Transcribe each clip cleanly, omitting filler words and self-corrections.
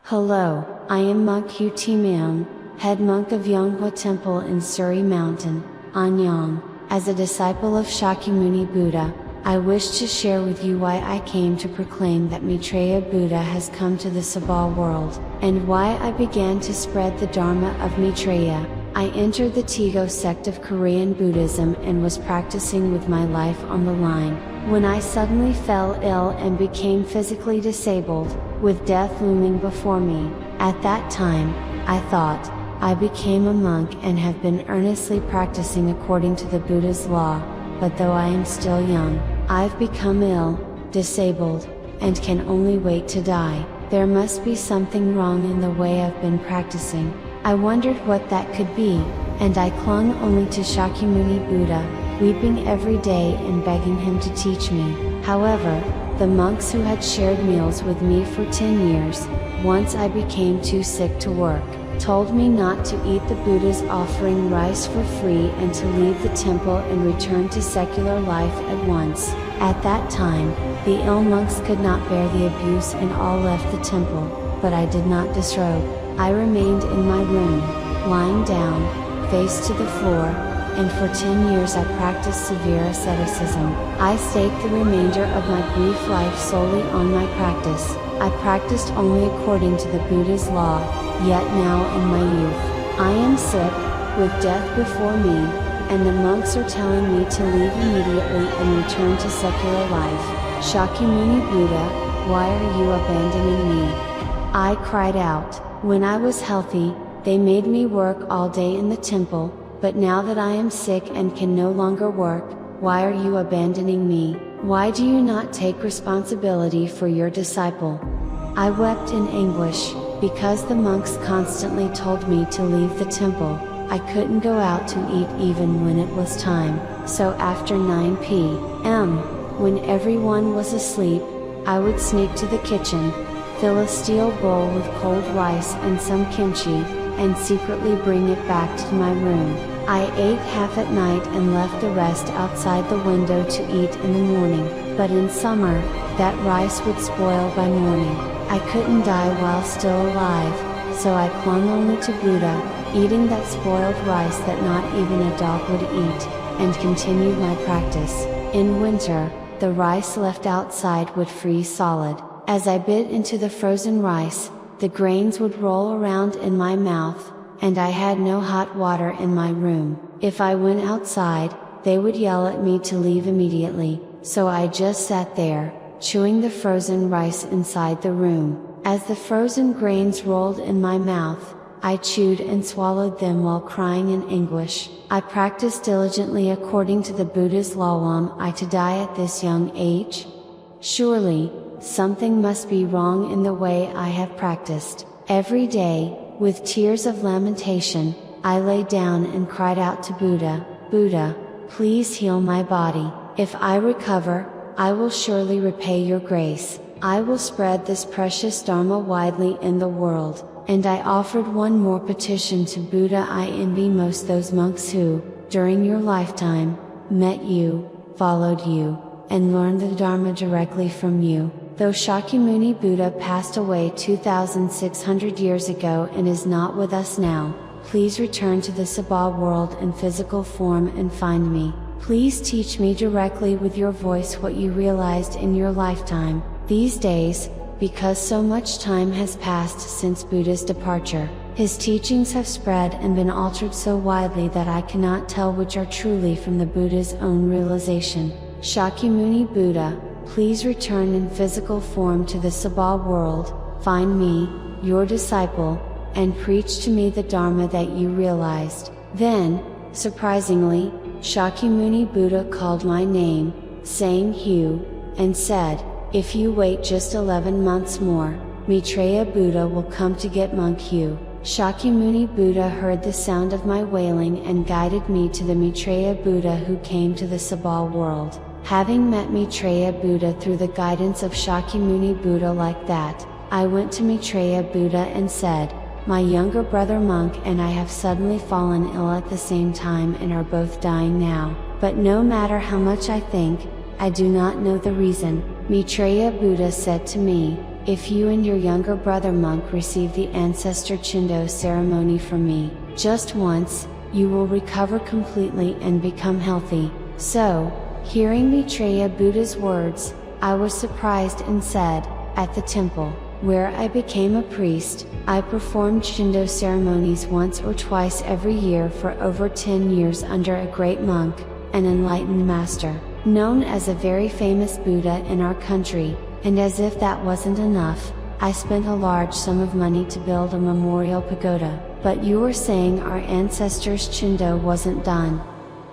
Hello, I am Monk Hu Timeong, head monk of Yonghwa Temple in Suri Mountain, Anyang. As a disciple of Shakyamuni Buddha, I wish to share with you why I came to proclaim that Maitreya Buddha has come to the Sabal world, and why I began to spread the Dharma of Maitreya. I entered the Tigo sect of Korean Buddhism and was practicing with my life on the line, when I suddenly fell ill and became physically disabled, with death looming before me. At that time, I thought, I became a monk and have been earnestly practicing according to the Buddha's law, but though I am still young, I've become ill, disabled, and can only wait to die. There must be something wrong in the way I've been practicing. I wondered what that could be, and I clung only to Shakyamuni Buddha, weeping every day and begging him to teach me. However, the monks who had shared meals with me for 10 years, once I became too sick to work, told me not to eat the Buddha's offering rice for free and to leave the temple and return to secular life at once. At that time, the ill monks could not bear the abuse and all left the temple, but I did not disrobe. I remained in my room, lying down, face to the floor, and for 10 years I practiced severe asceticism. I staked the remainder of my brief life solely on my practice. I practiced only according to the Buddha's law, yet now in my youth, I am sick, with death before me, and the monks are telling me to leave immediately and return to secular life. Shakyamuni Buddha, why are you abandoning me? I cried out. When I was healthy, they made me work all day in the temple, but now that I am sick and can no longer work, why are you abandoning me? Why do you not take responsibility for your disciple? I wept in anguish, because the monks constantly told me to leave the temple. I couldn't go out to eat even when it was time, so after 9 p.m., when everyone was asleep, I would sneak to the kitchen, fill a steel bowl with cold rice and some kimchi, and secretly bring it back to my room. I ate half at night and left the rest outside the window to eat in the morning, but in summer, that rice would spoil by morning. I couldn't die while still alive, so I clung only to Buddha, eating that spoiled rice that not even a dog would eat, and continued my practice. In winter, the rice left outside would freeze solid. As I bit into the frozen rice, the grains would roll around in my mouth, and I had no hot water in my room. If I went outside, they would yell at me to leave immediately, so I just sat there, chewing the frozen rice inside the room. As the frozen grains rolled in my mouth, I chewed and swallowed them while crying in anguish. I practiced diligently according to the Buddha's law. Am I to die at this young age? Surely, something must be wrong in the way I have practiced. Every day, with tears of lamentation, I lay down and cried out to Buddha, Buddha, please heal my body. If I recover, I will surely repay your grace. I will spread this precious Dharma widely in the world. And I offered one more petition to Buddha. I envy most those monks who, during your lifetime, met you, followed you, and learned the Dharma directly from you. Though Shakyamuni Buddha passed away 2,600 years ago and is not with us now, please return to the Sabal world in physical form and find me. Please teach me directly with your voice what you realized in your lifetime. These days, because so much time has passed since Buddha's departure, his teachings have spread and been altered so widely that I cannot tell which are truly from the Buddha's own realization. Shakyamuni Buddha, please return in physical form to the Sabal world, find me, your disciple, and preach to me the Dharma that you realized. Then, surprisingly, Shakyamuni Buddha called my name, saying Hu, and said, if you wait just 11 months more, Maitreya Buddha will come to get monk Hu. Shakyamuni Buddha heard the sound of my wailing and guided me to the Maitreya Buddha who came to the Sabal world. Having met Maitreya Buddha through the guidance of Shakyamuni Buddha like that, I went to Maitreya Buddha and said, my younger brother monk and I have suddenly fallen ill at the same time and are both dying now, but no matter how much I think, I do not know the reason. Maitreya Buddha said to me, if you and your younger brother monk receive the ancestor Chindo ceremony from me, just once, you will recover completely and become healthy. So, hearing Maitreya Buddha's words, I was surprised and said, at the temple, where I became a priest, I performed Chindo ceremonies once or twice every year for over 10 years under a great monk, an enlightened master, known as a very famous Buddha in our country, and as if that wasn't enough, I spent a large sum of money to build a memorial pagoda. But you were saying our ancestors' Chindo wasn't done.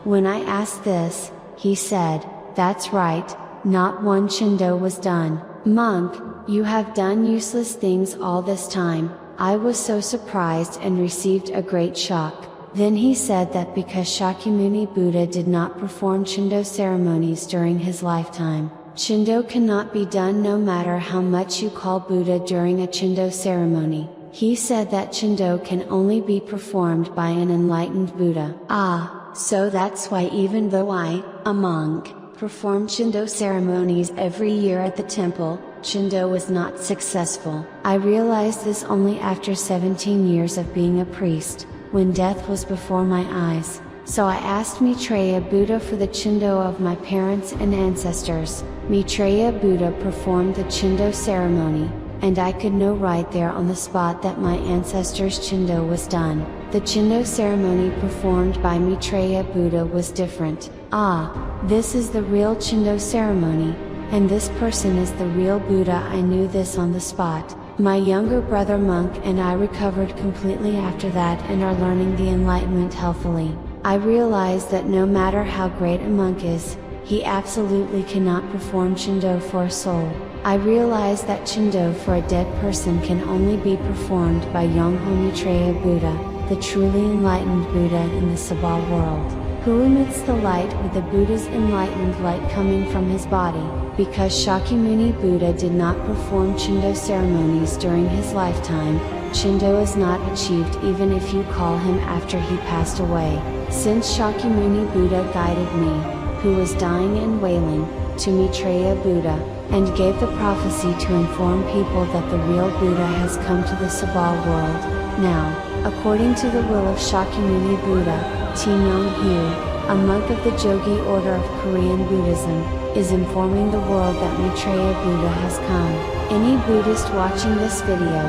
When I asked this, he said, that's right, not one Chindo was done. Monk, you have done useless things all this time. I was so surprised and received a great shock. Then he said that because Shakyamuni Buddha did not perform Chindo ceremonies during his lifetime, Chindo cannot be done no matter how much you call Buddha during a Chindo ceremony. He said that Chindo can only be performed by an enlightened Buddha. Ah, so that's why even though I, a monk, performed Chindo ceremonies every year at the temple, Chindo was not successful. I realized this only after 17 years of being a priest, when death was before my eyes. So I asked Maitreya Buddha for the Chindo of my parents and ancestors. Maitreya Buddha performed the Chindo ceremony, and I could know right there on the spot that my ancestors' Chindo was done. The Chindo ceremony performed by Maitreya Buddha was different. Ah, this is the real Chindo ceremony, and this person is the real Buddha. I knew this on the spot. My younger brother monk and I recovered completely after that and are learning the enlightenment healthily. I realized that no matter how great a monk is, he absolutely cannot perform Chindo for a soul. I realized that Chindo for a dead person can only be performed by Yongho Maitreya Buddha, the truly enlightened Buddha in the Sabal world, who emits the light with the Buddha's enlightened light coming from his body. Because Shakyamuni Buddha did not perform Chindo ceremonies during his lifetime, Chindo is not achieved even if you call him after he passed away. Since Shakyamuni Buddha guided me, who was dying and wailing, to Maitreya Buddha, and gave the prophecy to inform people that the real Buddha has come to the Sabal world. Now, according to the will of Shakyamuni Buddha, Tingyong Hu, a monk of the Jogi order of Korean Buddhism, is informing the world that Maitreya Buddha has come. Any Buddhist watching this video,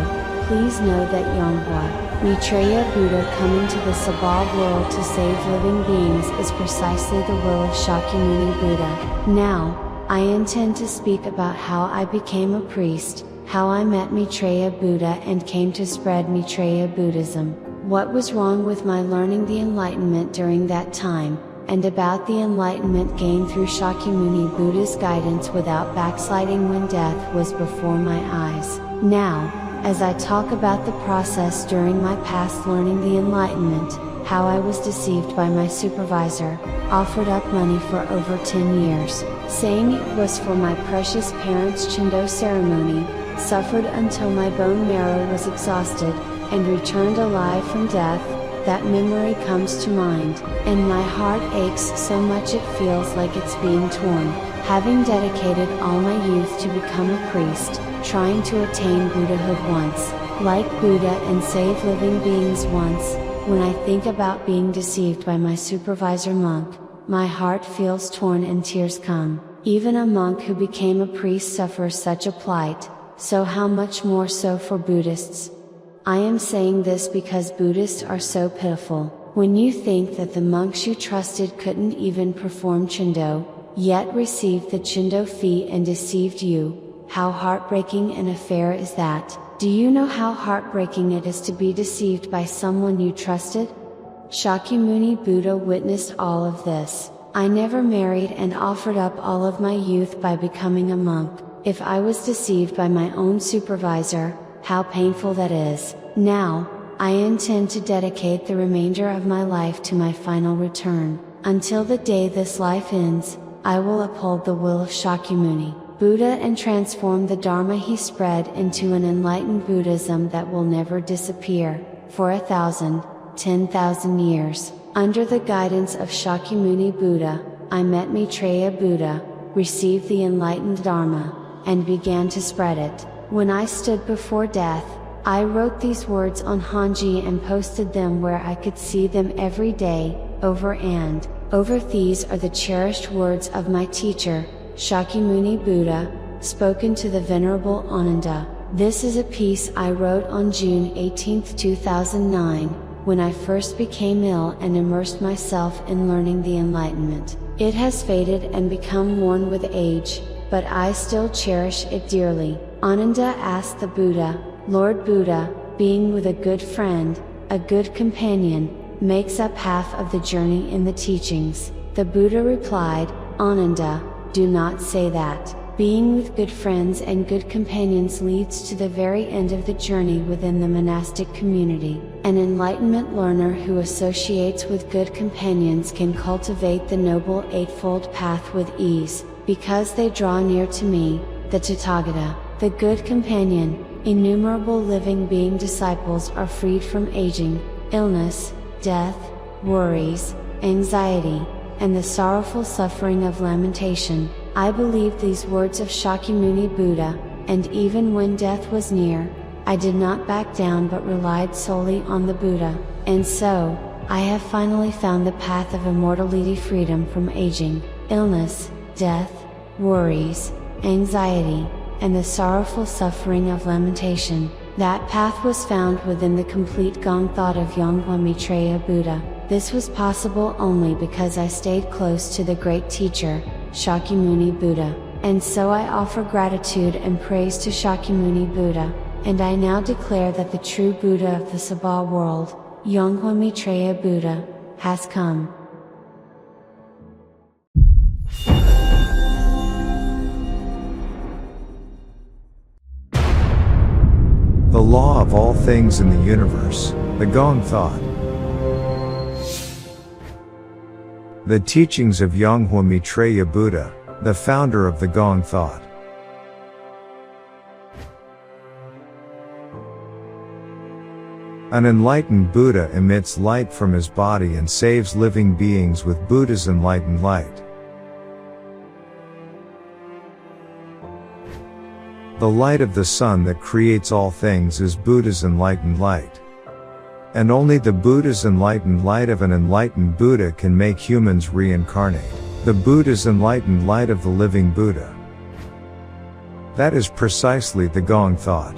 please know that Yonghwa, Maitreya Buddha coming to the Sabal world to save living beings is precisely the will of Shakyamuni Buddha. Now, I intend to speak about how I became a priest, how I met Maitreya Buddha and came to spread Maitreya Buddhism, what was wrong with my learning the enlightenment during that time, and about the enlightenment gained through Shakyamuni Buddha's guidance without backsliding when death was before my eyes. Now, as I talk about the process during my past learning the enlightenment, how I was deceived by my supervisor, offered up money for over 10 years, saying it was for my precious parents' Chindo ceremony, suffered until my bone marrow was exhausted, and returned alive from death. That memory comes to mind, and my heart aches so much it feels like it's being torn. Having dedicated all my youth to become a priest, trying to attain Buddhahood once, like Buddha and save living beings once, when I think about being deceived by my supervisor monk, my heart feels torn and tears come. Even a monk who became a priest suffers such a plight, so how much more so for Buddhists? I am saying this because Buddhists are so pitiful. When you think that the monks you trusted couldn't even perform Chindo, yet received the Chindo fee and deceived you, how heartbreaking an affair is that? Do you know how heartbreaking it is to be deceived by someone you trusted? Shakyamuni Buddha witnessed all of this. I never married and offered up all of my youth by becoming a monk. If I was deceived by my own supervisor, how painful that is. Now, I intend to dedicate the remainder of my life to my final return. Until the day this life ends, I will uphold the will of Shakyamuni Buddha and transform the Dharma he spread into an enlightened Buddhism that will never disappear, for 1,000, 10,000 years. Under the guidance of Shakyamuni Buddha, I met Maitreya Buddha, received the enlightened Dharma, and began to spread it. When I stood before death, I wrote these words on Hanji and posted them where I could see them every day, over and over. These are the cherished words of my teacher, Shakyamuni Buddha, spoken to the Venerable Ananda. This is a piece I wrote on June 18, 2009, when I first became ill and immersed myself in learning the Enlightenment. It has faded and become worn with age, but I still cherish it dearly. Ananda asked the Buddha, Lord Buddha, being with a good friend, a good companion, makes up half of the journey in the teachings. The Buddha replied, Ananda, do not say that. Being with good friends and good companions leads to the very end of the journey within the monastic community. An enlightenment learner who associates with good companions can cultivate the Noble Eightfold Path with ease, because they draw near to me, the Tathagata, the good companion. Innumerable living being disciples are freed from aging, illness, death, worries, anxiety, and the sorrowful suffering of lamentation. I believed these words of Shakyamuni Buddha, and even when death was near, I did not back down but relied solely on the Buddha, and so, I have finally found the path of immortality, freedom from aging, illness, death, worries, anxiety, and the sorrowful suffering of lamentation. That path was found within the complete Gong thought of Yongpa Maitreya Buddha. This was possible only because I stayed close to the great teacher, Shakyamuni Buddha, and so I offer gratitude and praise to Shakyamuni Buddha, and I now declare that the true Buddha of the Sabha world, Yongpa Maitreya Buddha, has come. The law of all things in the universe, the Gong thought. The teachings of Yongpa Maitreya Buddha, the founder of the Gong thought. An enlightened Buddha emits light from his body and saves living beings with Buddha's enlightened light. The light of the sun that creates all things is Buddha's enlightened light. And only the Buddha's enlightened light of an enlightened Buddha can make humans reincarnate. The Buddha's enlightened light of the living Buddha. That is precisely the Gong thought.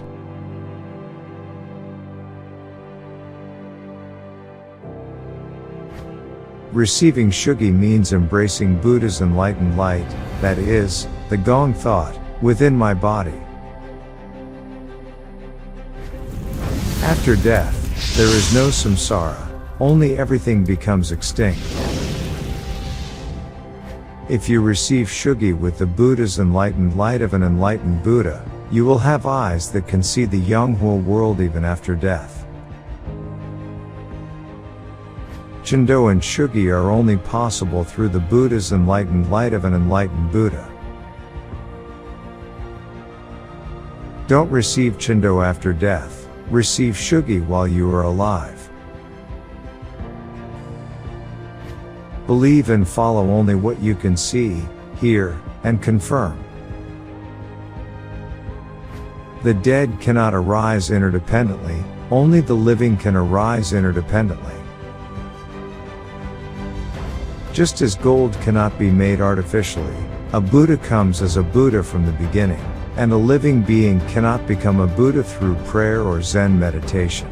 Receiving Shugi means embracing Buddha's enlightened light, that is, the Gong thought, within my body. After death, there is no samsara, only everything becomes extinct. If you receive Shugi with the Buddha's enlightened light of an enlightened Buddha, you will have eyes that can see the Yonghua world even after death. Chendo and Shugi are only possible through the Buddha's enlightened light of an enlightened Buddha. Don't receive Chendo after death. Receive Shugi while you are alive. Believe and follow only what you can see, hear, and confirm. The dead cannot arise interdependently, only the living can arise interdependently. Just as gold cannot be made artificially, a Buddha comes as a Buddha from the beginning. And a living being cannot become a Buddha through prayer or Zen meditation.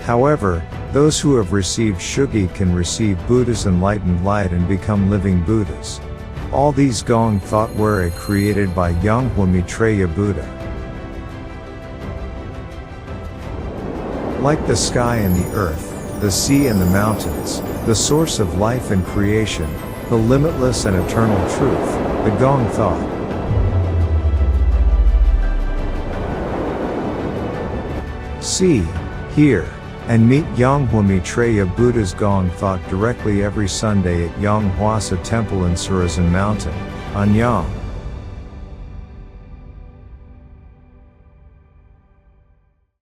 However, those who have received Shugi can receive Buddha's enlightened light and become living Buddhas. All these Gong thought were created by Yongpa Maitreya Buddha. Like the sky and the earth, the sea and the mountains, the source of life and creation, the limitless and eternal truth, the Gong thought. See, hear, and meet Yongpa Maitreya Buddha's Gong thought directly every Sunday at Yonghwasa Temple in Surazan Mountain, Anyang.